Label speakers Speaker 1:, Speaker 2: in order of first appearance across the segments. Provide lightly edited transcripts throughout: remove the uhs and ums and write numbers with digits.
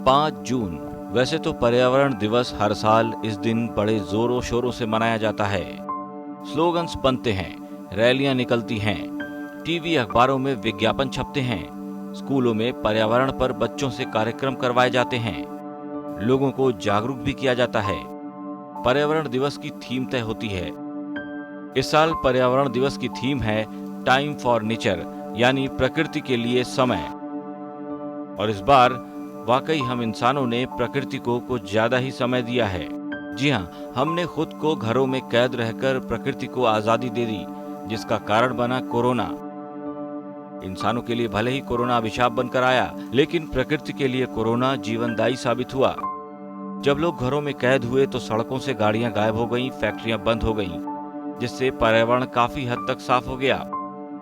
Speaker 1: 5 जून। वैसे तो पर्यावरण दिवस हर साल इस दिन बड़े जोरों शोरों से मनाया जाता है। स्लोगन्स बनते हैं, रैलियां निकलती हैं, टीवी अखबारों में विज्ञापन छपते हैं, स्कूलों में पर्यावरण पर बच्चों से कार्यक्रम करवाए जाते हैं, लोगों को जागरूक भी किया जाता है। पर्यावरण दिवस की थीम तय होती है। इस साल पर्यावरण दिवस की थीम है टाइम फॉर नेचर, यानी प्रकृति के लिए समय। और इस बार वाकई हम इंसानों ने प्रकृति को कुछ ज्यादा ही समय दिया है। जी हाँ, हमने खुद को घरों में कैद रहकर प्रकृति को आजादी दे दी, जिसका कारण बना कोरोना। इंसानों के लिए भले ही कोरोना अभिशाप बनकर आया, लेकिन प्रकृति के लिए कोरोना जीवनदायी साबित हुआ। जब लोग घरों में कैद हुए तो सड़कों से गाड़ियां गायब हो गईं, फैक्ट्रियां बंद हो गईं, जिससे पर्यावरण काफी हद तक साफ हो गया।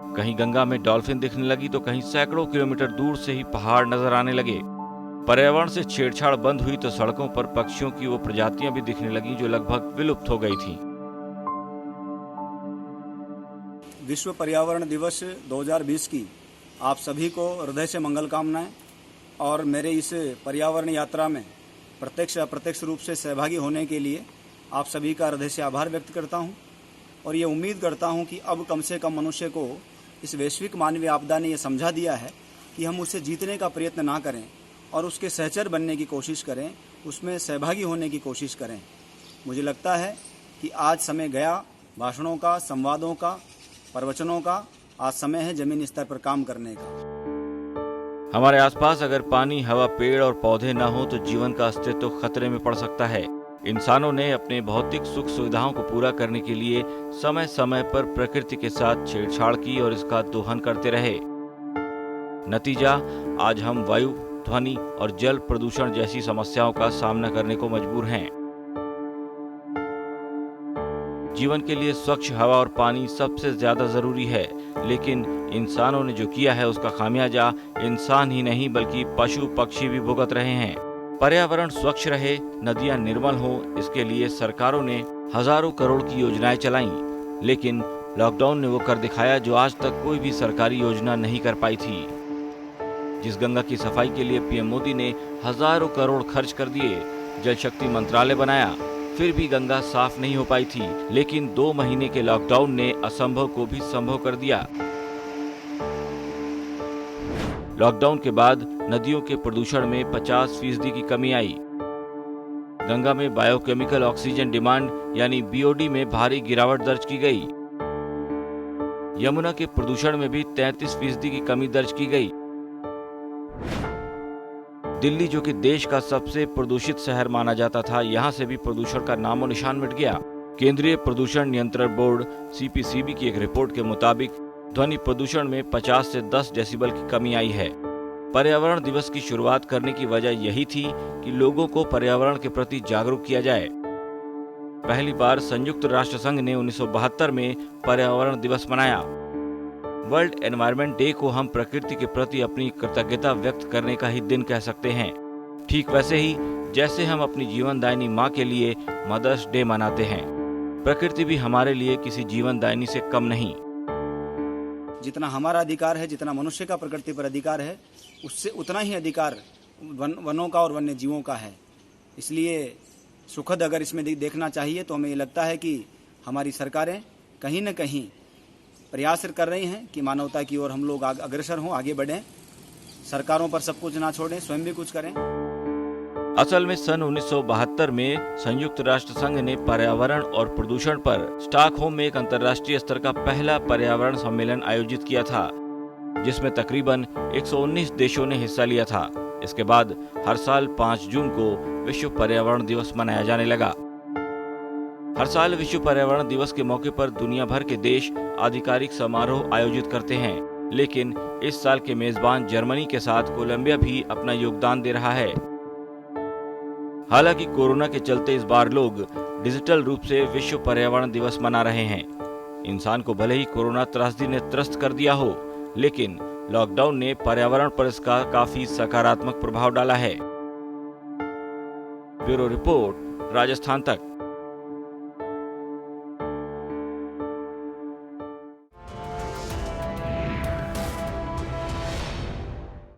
Speaker 1: कहीं गंगा में डॉल्फिन दिखने लगी तो कहीं सैकड़ों किलोमीटर दूर से ही पहाड़ नजर आने लगे। पर्यावरण से छेड़छाड़ बंद हुई तो सड़कों पर पक्षियों की वो प्रजातियां भी दिखने लगी जो लगभग विलुप्त हो गई थीं।
Speaker 2: विश्व पर्यावरण दिवस 2020 की आप सभी को हृदय से मंगल कामनाएं। और मेरे इस पर्यावरण यात्रा में प्रत्यक्ष अप्रत्यक्ष रूप से सहभागी होने के लिए आप सभी का हृदय से आभार व्यक्त करता हूं। और ये उम्मीद करता हूं कि अब कम से कम मनुष्य को इस वैश्विक मानवीय आपदा ने यह समझा दिया है कि हम उसे जीतने का प्रयत्न ना करें और उसके सहचर बनने की कोशिश करें, उसमें सहभागी होने की कोशिश करें। मुझे लगता है कि आज समय गया भाषणों का, संवादों का, प्रवचनों का। आज समय है जमीनी स्तर पर काम करने का।
Speaker 1: हमारे आसपास अगर पानी, हवा, पेड़ और पौधे न हो तो जीवन का अस्तित्व खतरे में पड़ सकता है। इंसानों ने अपने भौतिक सुख सुविधाओं को पूरा करने के लिए समय समय पर प्रकृति के साथ छेड़छाड़ की और इसका दोहन करते रहे। नतीजा, आज हम वायु, ध्वनि और जल प्रदूषण जैसी समस्याओं का सामना करने को मजबूर हैं। जीवन के लिए स्वच्छ हवा और पानी सबसे ज्यादा जरूरी है, लेकिन इंसानों ने जो किया है उसका खामियाजा इंसान ही नहीं बल्कि पशु पक्षी भी भुगत रहे हैं। पर्यावरण स्वच्छ रहे, नदियां निर्मल हो, इसके लिए सरकारों ने हजारों करोड़ की योजनाएं चलाईं, लेकिन लॉकडाउन ने वो कर दिखाया जो आज तक कोई भी सरकारी योजना नहीं कर पाई थी। जिस गंगा की सफाई के लिए पीएम मोदी ने हजारों करोड़ खर्च कर दिए, जल शक्ति मंत्रालय बनाया, फिर भी गंगा साफ नहीं हो पाई थी। लेकिन 2 महीने के लॉकडाउन ने असंभव को भी संभव कर दिया। लॉकडाउन के बाद नदियों के प्रदूषण में 50% की कमी आई। गंगा में बायोकेमिकल ऑक्सीजन डिमांड यानी बीओडी में भारी गिरावट दर्ज की गई। यमुना के प्रदूषण में भी 33% की कमी दर्ज की गई। दिल्ली, जो कि देश का सबसे प्रदूषित शहर माना जाता था, यहाँ से भी प्रदूषण का नामो निशान मिट गया। केंद्रीय प्रदूषण नियंत्रण बोर्ड सीपीसीबी की एक रिपोर्ट के मुताबिक ध्वनि प्रदूषण में 50 से 10 डेसिबल की कमी आई है। पर्यावरण दिवस की शुरुआत करने की वजह यही थी कि लोगों को पर्यावरण के प्रति जागरूक किया जाए। पहली बार संयुक्त राष्ट्र संघ ने 1972 में पर्यावरण दिवस मनाया। वर्ल्ड एनवायरनमेंट डे को हम प्रकृति के प्रति अपनी कृतज्ञता व्यक्त करने का ही दिन कह सकते हैं। ठीक वैसे ही जैसे हम अपनी जीवनदायिनी माँ के लिए मदर्स डे मनाते हैं, प्रकृति भी हमारे लिए किसी जीवनदायिनी से कम नहीं।
Speaker 2: जितना हमारा अधिकार है, जितना मनुष्य का प्रकृति पर अधिकार है, उससे उतना ही अधिकार वनों का और वन्य जीवों का है। इसलिए सुखद अगर इसमें देखना चाहिए तो हमें ये लगता है कि हमारी सरकारें कहीं न कहीं प्रयास कर रही हैं कि मानवता की ओर हम लोग अग्रसर हों, आगे बढ़ें। सरकारों पर सब कुछ ना छोड़ें, स्वयं भी कुछ करें।
Speaker 1: असल में सन 1972 में संयुक्त राष्ट्र संघ ने पर्यावरण और प्रदूषण पर स्टॉकहोम में एक अंतर्राष्ट्रीय स्तर का पहला पर्यावरण सम्मेलन आयोजित किया था, जिसमें तकरीबन 119 देशों ने हिस्सा लिया था। इसके बाद हर साल 5 जून को विश्व पर्यावरण दिवस मनाया जाने लगा। हर साल विश्व पर्यावरण दिवस के मौके पर दुनिया भर के देश आधिकारिक समारोह आयोजित करते हैं, लेकिन इस साल के मेजबान जर्मनी के साथ कोलंबिया भी अपना योगदान दे रहा है। हालांकि कोरोना के चलते इस बार लोग डिजिटल रूप से विश्व पर्यावरण दिवस मना रहे हैं। इंसान को भले ही कोरोना त्रासदी ने त्रस्त कर दिया हो, लेकिन लॉकडाउन ने पर्यावरण पर इसका काफी सकारात्मक प्रभाव डाला है। ब्यूरो रिपोर्ट, राजस्थान तक।